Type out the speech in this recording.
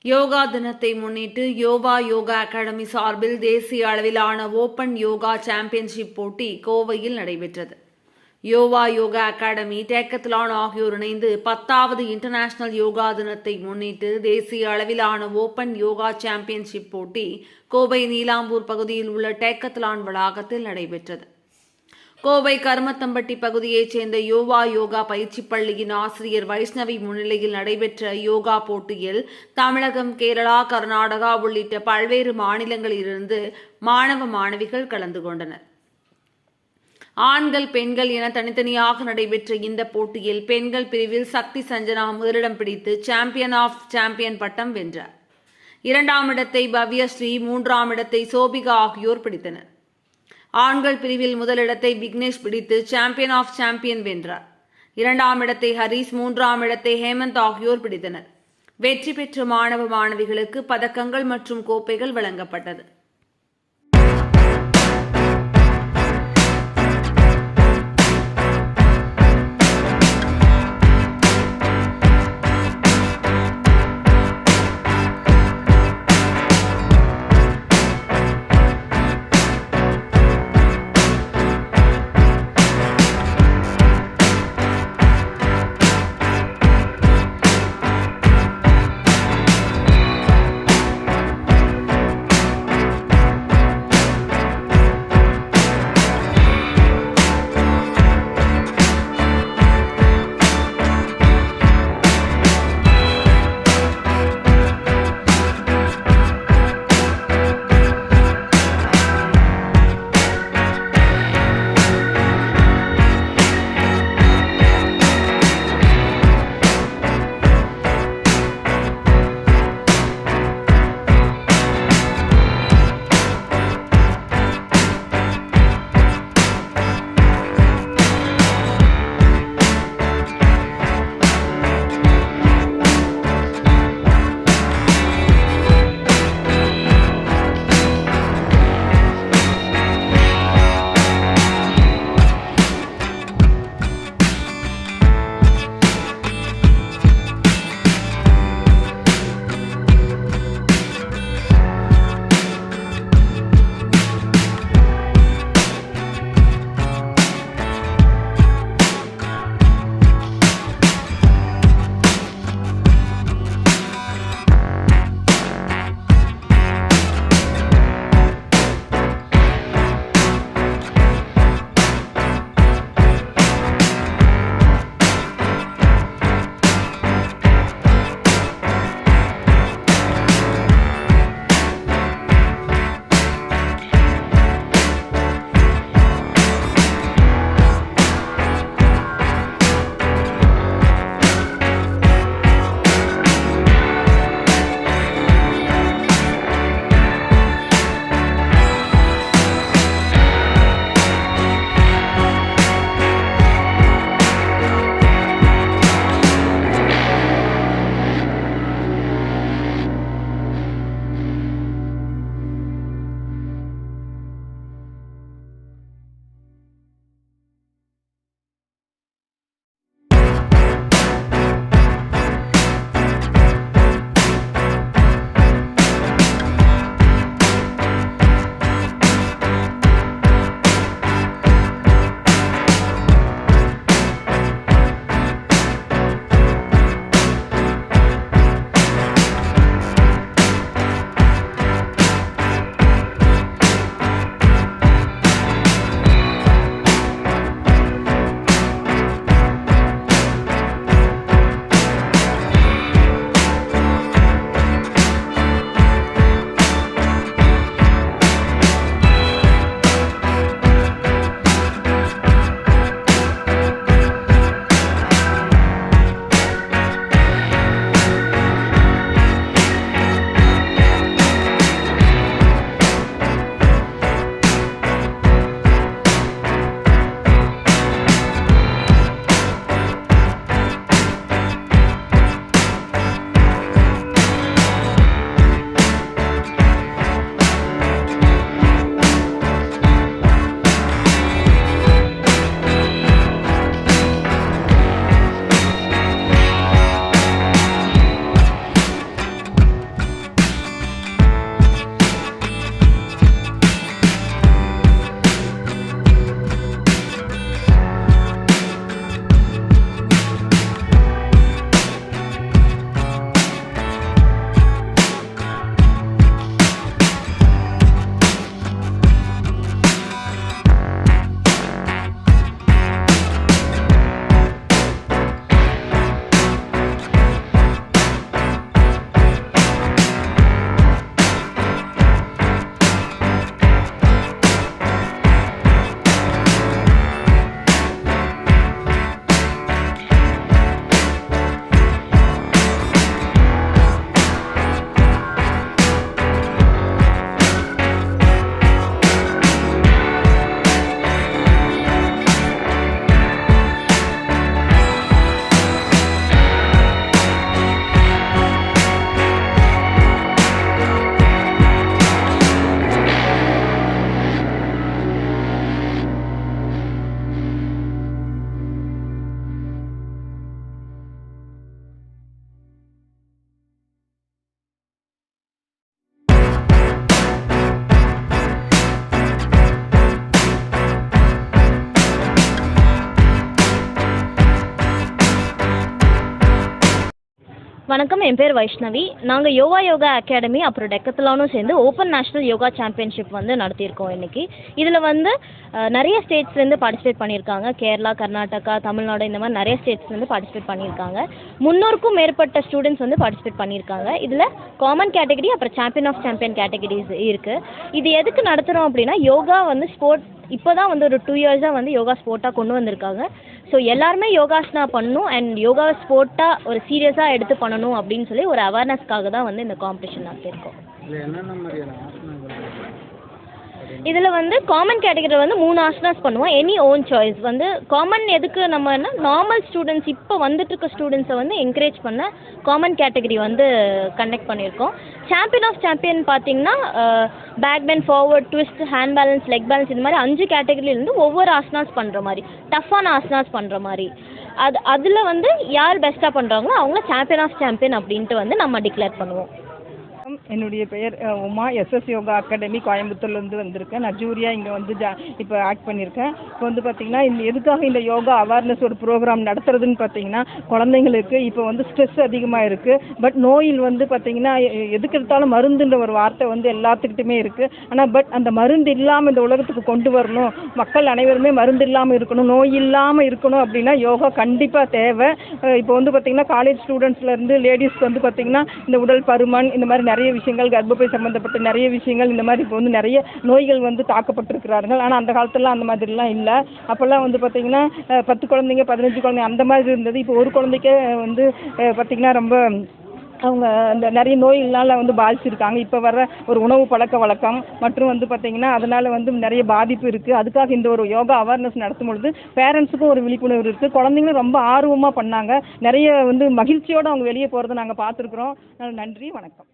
யோகா தினத்தை முன்னிட்டு யோகா அகாடமி சார்பில் தேசிய அளவிலான ஓபன் யோகா சாம்பியன்ஷிப் போட்டி கோவையில் நடைபெற்றது. யோகா அகாடமி, டேக்கத்லான் ஆகியோர் இணைந்து 10வது இன்டர்நேஷனல் யோகா தினத்தை முன்னிட்டு தேசிய அளவிலான ஓபன் யோகா சாம்பியன்ஷிப் போட்டி கோவை நீலாம்பூர் பகுதியில் உள்ள டேக்கத்லான் வளாகத்தில் நடைபெற்றது. கோவை கருமத்தம்பட்டி பகுதியைச் சேர்ந்த யோகா பயிற்சி பள்ளியின் ஆசிரியர் வைஷ்ணவி முன்னிலையில் நடைபெற்ற யோகா போட்டியில் தமிழகம், கேரளா, கர்நாடகா உள்ளிட்ட பல்வேறு மாநிலங்களிலிருந்து மாணவிகள் கலந்து கொண்டனர். ஆண்கள், பெண்கள் என தனித்தனியாக நடைபெற்ற இந்த போட்டியில் பெண்கள் பிரிவில் சக்தி சஞ்சனா முதலிடம் பிடித்து சாம்பியன் ஆஃப் சாம்பியன் பட்டம் வென்றார். 2ஆம் இடத்தை பவ்யஸ்ரீ, 3ஆம் இடத்தை சோபிகா ஆகியோர் பிடித்தனர். ஆண்கள் பிரிவில் முதலிடத்தை விக்னேஷ் பிடித்து சாம்பியன் ஆஃப் சாம்பியன் வென்றார். 2ஆம் இடத்தை ஹரிஸ், 3ஆம் இடத்தை ஹேமந்த் ஆகியோர் பிடித்தனர். வெற்றி பெற்ற மாணவிகளுக்கு பதக்கங்கள் மற்றும் கோப்பைகள் வழங்கப்பட்டது. வணக்கம், என் பேர் வைஷ்ணவி. நாங்கள் யோகா அகாடமி அப்புறம் டெக்கத்லானும் சேர்ந்து ஓப்பன் நேஷ்னல் யோகா சாம்பியன்ஷிப் வந்து நடத்தியிருக்கோம் இன்னைக்கு. இதில் வந்து நிறைய ஸ்டேட்ஸ்லேருந்து பார்ட்டிசிபேட் பண்ணியிருக்காங்க. கேரளா, கர்நாடகா, தமிழ்நாடு இந்த மாதிரி நிறைய ஸ்டேட்ஸ்லேருந்து பார்ட்டிசிபேட் பண்ணியிருக்காங்க. 300க்கும் மேற்பட்ட ஸ்டூடெண்ட்ஸ் வந்து பார்ட்டிசிபேட் பண்ணியிருக்காங்க. இதில் காமன் கேட்டகரி அப்புறம் சாம்பியன் ஆஃப் சாம்பியன் கேட்டகரிஸ் இருக்குது. இது எதுக்கு நடத்துகிறோம் அப்படின்னா, யோகா வந்து ஸ்போர்ட் இப்போ தான் வந்து ஒரு 2 இயர்ஸாக வந்து யோகா ஸ்போர்ட்டாக கொண்டு வந்திருக்காங்க. ஸோ எல்லாருமே யோகாசனா பண்ணணும் அண்ட் யோகா ஸ்போர்ட்டாக ஒரு சீரியஸாக எடுத்து பண்ணணும் அப்படின்னு சொல்லி ஒரு அவேர்னஸ்க்காக தான் வந்து இந்த காம்படிஷன் நடத்தியிருக்கோம். இதில் வந்து காமன் கேட்டகரியில் வந்து 3 ஆசனாஸ் பண்ணுவோம். எனி ஓன் சாய்ஸ் வந்து காமன் எதுக்கு நம்மன்னா நார்மல் ஸ்டூடெண்ட்ஸ் இப்போ வந்துட்டு இருக்க ஸ்டூடெண்ட்ஸை வந்து என்கரேஜ் பண்ண காமன் கேட்டகரி வந்து கண்டக்ட் பண்ணியிருக்கோம். சாம்பியன் ஆஃப் சாம்பியன் பார்த்தீங்கன்னா back bend, forward, twist, hand balance, leg balance இந்த மாதிரி 5 கேட்டகரியிலேருந்து ஒவ்வொரு ஆசனாஸ் பண்ணுற மாதிரி, டஃப்பான ஆசனாஸ் பண்ணுற மாதிரி. அதில் வந்து யார் பெஸ்ட்டாக பண்ணுறாங்களோ அவங்கள சாம்பியன் ஆஃப் சாம்பியன் அப்படின்ட்டு வந்து நம்ம டிக்ளேர் பண்ணுவோம். என்னுடைய பெயர் உமா. எஸ்எஸ் யோகா அகாடமி கோயம்புத்தூர்லேருந்து வந்திருக்கேன். நான் ஜூரியாக இங்கே வந்து இப்போ ஆக்ட் பண்ணியிருக்கேன். இப்போ வந்து பார்த்திங்கன்னா எதுக்காக இந்த யோகா அவேர்னஸ் ஒரு ப்ரோக்ராம் நடத்துறதுன்னு பார்த்தீங்கன்னா, குழந்தைங்களுக்கு இப்போ வந்து ஸ்ட்ரெஸ் அதிகமாக இருக்குது. பட் நோயில் வந்து பார்த்திங்கன்னா எதுக்கு எடுத்தாலும் மருந்துன்ற ஒரு வார்த்தை வந்து எல்லாத்துக்கிட்டுமே இருக்குது. ஆனால் அந்த மருந்து இல்லாமல் இந்த உலகத்துக்கு கொண்டு வரணும், மக்கள் அனைவருமே மருந்து இல்லாமல் இருக்கணும், நோய் இல்லாமல் இருக்கணும் அப்படின்னா யோகா கண்டிப்பாக தேவை. இப்போ வந்து பார்த்திங்கன்னா காலேஜ் ஸ்டூடெண்ட்ஸ்லேருந்து லேடிஸ்க்கு வந்து பார்த்திங்கன்னா இந்த உடல் பருமன் இந்த மாதிரி நிறைய விஷயங்கள், கர்ப்பப்பை சம்மந்தப்பட்ட நிறைய விஷயங்கள், இந்த மாதிரி இப்போ வந்து நிறைய நோய்கள் வந்து தாக்கப்பட்டிருக்கிறார்கள். ஆனால் அந்த காலத்துலாம் அந்த மாதிரிலாம் இல்லை. அப்போல்லாம் வந்து பார்த்திங்கன்னா 10 குழந்தைங்க 15 குழந்தைங்க அந்த மாதிரி இருந்தது. இப்போ ஒரு குழந்தைக்கே வந்து பார்த்திங்கன்னா ரொம்ப அவங்க அந்த நிறைய நோய்களால் வந்து பாதிச்சிருக்காங்க. இப்போ வர ஒரு உணவு பழக்க வழக்கம் மற்றும் வந்து பார்த்திங்கன்னா அதனால் வந்து நிறைய பாதிப்பு இருக்குது. அதுக்காக இந்த ஒரு யோகா அவேர்னஸ் நடத்தும் பொழுது பேரண்ட்ஸுக்கும் ஒரு விழிப்புணர்வு இருக்குது. குழந்தைங்களும் ரொம்ப ஆர்வமாக பண்ணாங்க. நிறைய வந்து மகிழ்ச்சியோடு அவங்க வெளியே போகிறத நாங்கள் பார்த்துருக்குறோம். நன்றி, வணக்கம்.